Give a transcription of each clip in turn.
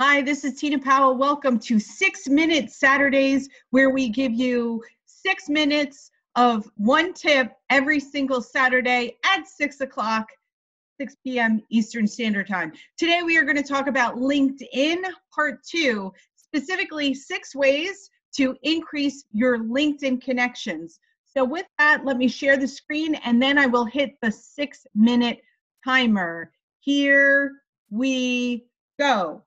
Hi, this is Tina Powell. Welcome to 6 Minute Saturdays, where we give you 6 minutes of one tip every single Saturday at 6 o'clock, 6 p.m. Eastern Standard Time. Today, we are going to talk about LinkedIn Part 2, specifically 6 ways to increase your LinkedIn connections. So with that, let me share the screen, and then I will hit the 6-minute timer. Here we go.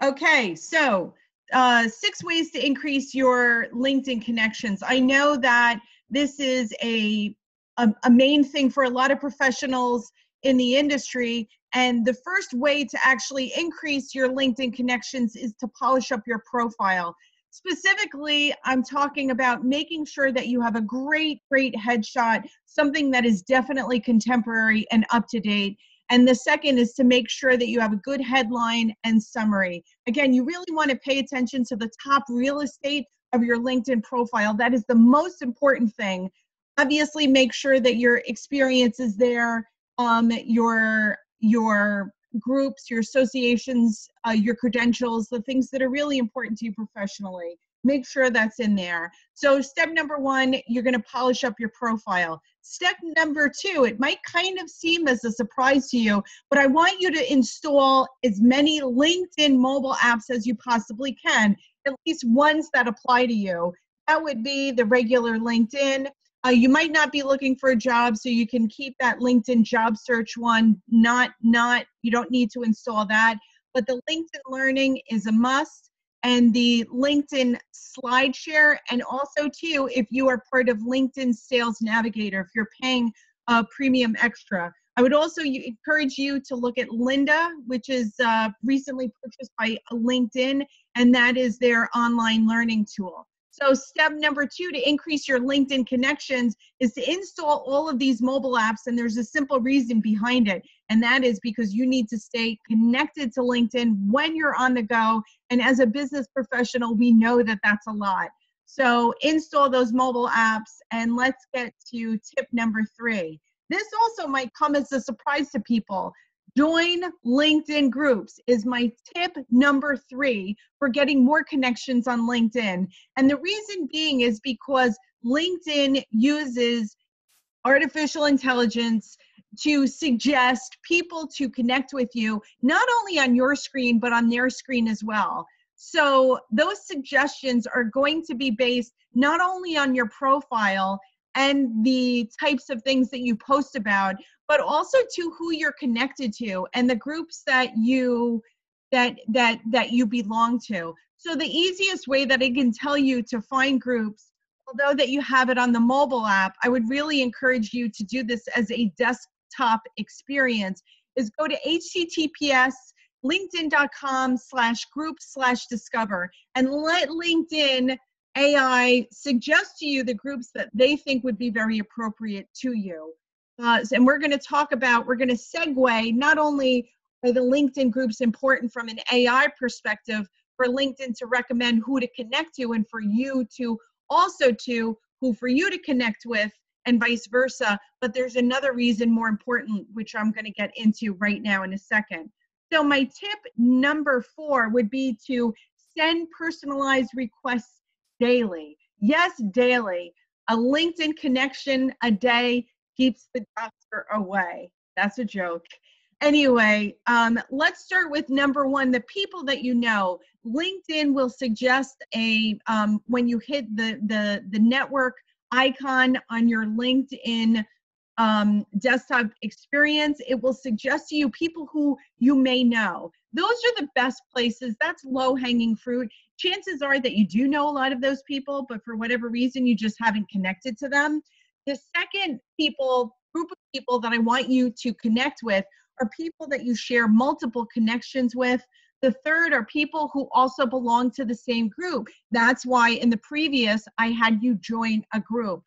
Okay, so 6 ways to increase your LinkedIn connections. I know that this is a main thing for a lot of professionals in the industry, and the first way to actually increase your LinkedIn connections is to polish up your profile. Specifically, I'm talking about making sure that you have a great headshot, something that is definitely contemporary and up to date. And the second is to make sure that you have a good headline and summary. Again, you really want to pay attention to the top real estate of your LinkedIn profile. That is the most important thing. Obviously, make sure that your experience is there, your groups, your associations, your credentials, the things that are really important to you professionally. Make sure that's in there. So step number 1, you're going to polish up your profile. Step number 2, it might kind of seem as a surprise to you, but I want you to install as many LinkedIn mobile apps as you possibly can, at least ones that apply to you. That would be the regular LinkedIn. You might not be looking for a job, so you can keep that LinkedIn job search one. You don't need to install that. But the LinkedIn Learning is a must, and the LinkedIn SlideShare, and also too, if you are part of LinkedIn Sales Navigator, if you're paying a premium extra. I would also encourage you to look at Lynda, which is recently purchased by LinkedIn, and that is their online learning tool. So step number 2 to increase your LinkedIn connections is to install all of these mobile apps, and there's a simple reason behind it, and that is because you need to stay connected to LinkedIn when you're on the go, and as a business professional, we know that that's a lot. So install those mobile apps, and let's get to tip number 3. This also might come as a surprise to people. Join LinkedIn groups is my tip number 3 for getting more connections on LinkedIn. And the reason being is because LinkedIn uses artificial intelligence to suggest people to connect with you, not only on your screen, but on their screen as well. So those suggestions are going to be based not only on your profile and the types of things that you post about, but also to who you're connected to and the groups that you belong to. So the easiest way that I can tell you to find groups, although that you have it on the mobile app, I would really encourage you to do this as a desktop experience, is go to https:/linkedin.com/group/discover and let LinkedIn AI suggest to you the groups that they think would be very appropriate to you. And we're going to segue, not only are the LinkedIn groups important from an AI perspective for LinkedIn to recommend who to connect to and for you to also to who for you to connect with and vice versa, but there's another reason more important, which I'm going to get into right now in a second. So my tip number 4 would be to send personalized requests daily. Yes, daily. A LinkedIn connection a day keeps the doctor away. That's a joke. Anyway, let's start with number 1, the people that you know. LinkedIn will suggest when you hit the network icon on your LinkedIn desktop experience, it will suggest to you people who you may know. Those are the best places. That's low-hanging fruit. Chances are that you do know a lot of those people, but for whatever reason, you just haven't connected to them. The second group of people that I want you to connect with are people that you share multiple connections with. The third are people who also belong to the same group. That's why in the previous, I had you join a group.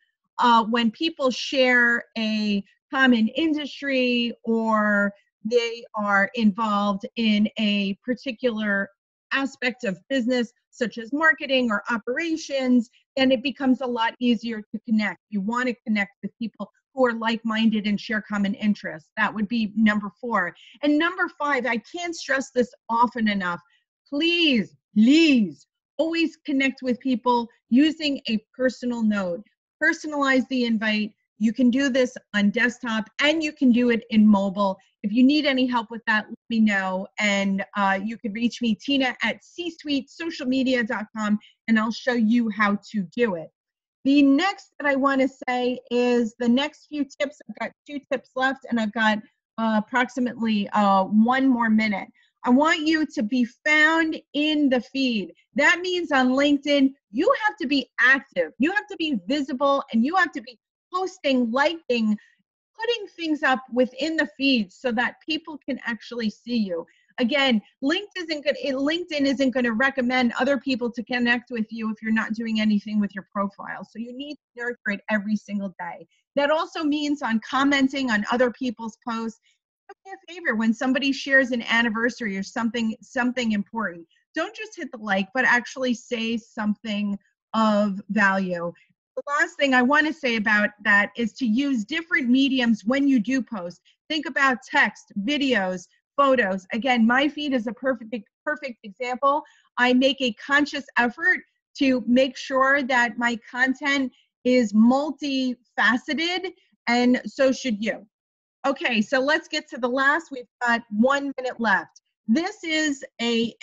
When people share a common industry or they are involved in a particular aspect of business, such as marketing or operations, then it becomes a lot easier to connect. You want to connect with people who are like-minded and share common interests. That would be number 4. And number 5, I can't stress this often enough. Please, please, always connect with people using a personal note. Personalize the invite. You can do this on desktop and you can do it in mobile. If you need any help with that, let me know. And you can reach me, Tina, at csuitesocialmedia.com, and I'll show you how to do it. The next that I want to say is the next few tips. I've got 2 tips left, and I've got approximately 1 more minute. I want you to be found in the feed. That means on LinkedIn, you have to be active. You have to be visible, and you have to be posting, liking, putting things up within the feed so that people can actually see you. Again, LinkedIn isn't going to recommend other people to connect with you if you're not doing anything with your profile. So you need to nurture it every single day. That also means on commenting on other people's posts. Do me a favor, when somebody shares an anniversary or something important, don't just hit the like, but actually say something of value. The last thing I want to say about that is to use different mediums when you do post. Think about text, videos, photos. Again, my feed is a perfect example. I make a conscious effort to make sure that my content is multifaceted, and so should you. Okay, so let's get to the last. We've got 1 minute left. This is a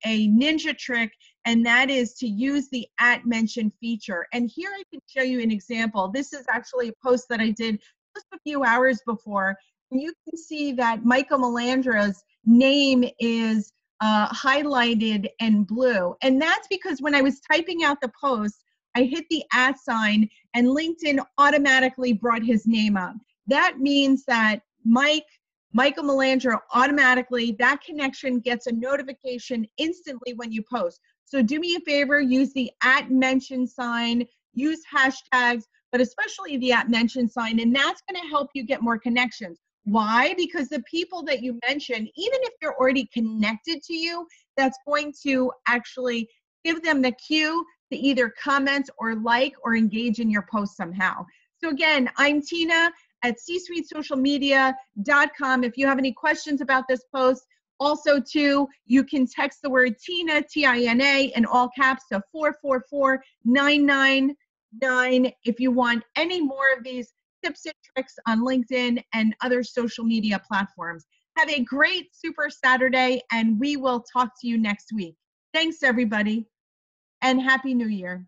ninja trick, and that is to use the @mention feature. And here I can show you an example. This is actually a post that I did just a few hours before. And you can see that Michael Melandra's name is highlighted in blue. And that's because when I was typing out the post, I hit the @ sign, and LinkedIn automatically brought his name up. That means that Michael Melandra automatically, that connection gets a notification instantly when you post. So do me a favor, use the @mention sign, use hashtags, but especially the @mention sign, and that's going to help you get more connections. Why? Because the people that you mention, even if they're already connected to you, that's going to actually give them the cue to either comment or like or engage in your post somehow. So again, I'm Tina at csuitesocialmedia.com. If you have any questions about this post, also too, you can text the word Tina, T-I-N-A, in all caps to 444-999 if you want any more of these tips and tricks on LinkedIn and other social media platforms. Have a great Super Saturday, and we will talk to you next week. Thanks, everybody, and Happy New Year.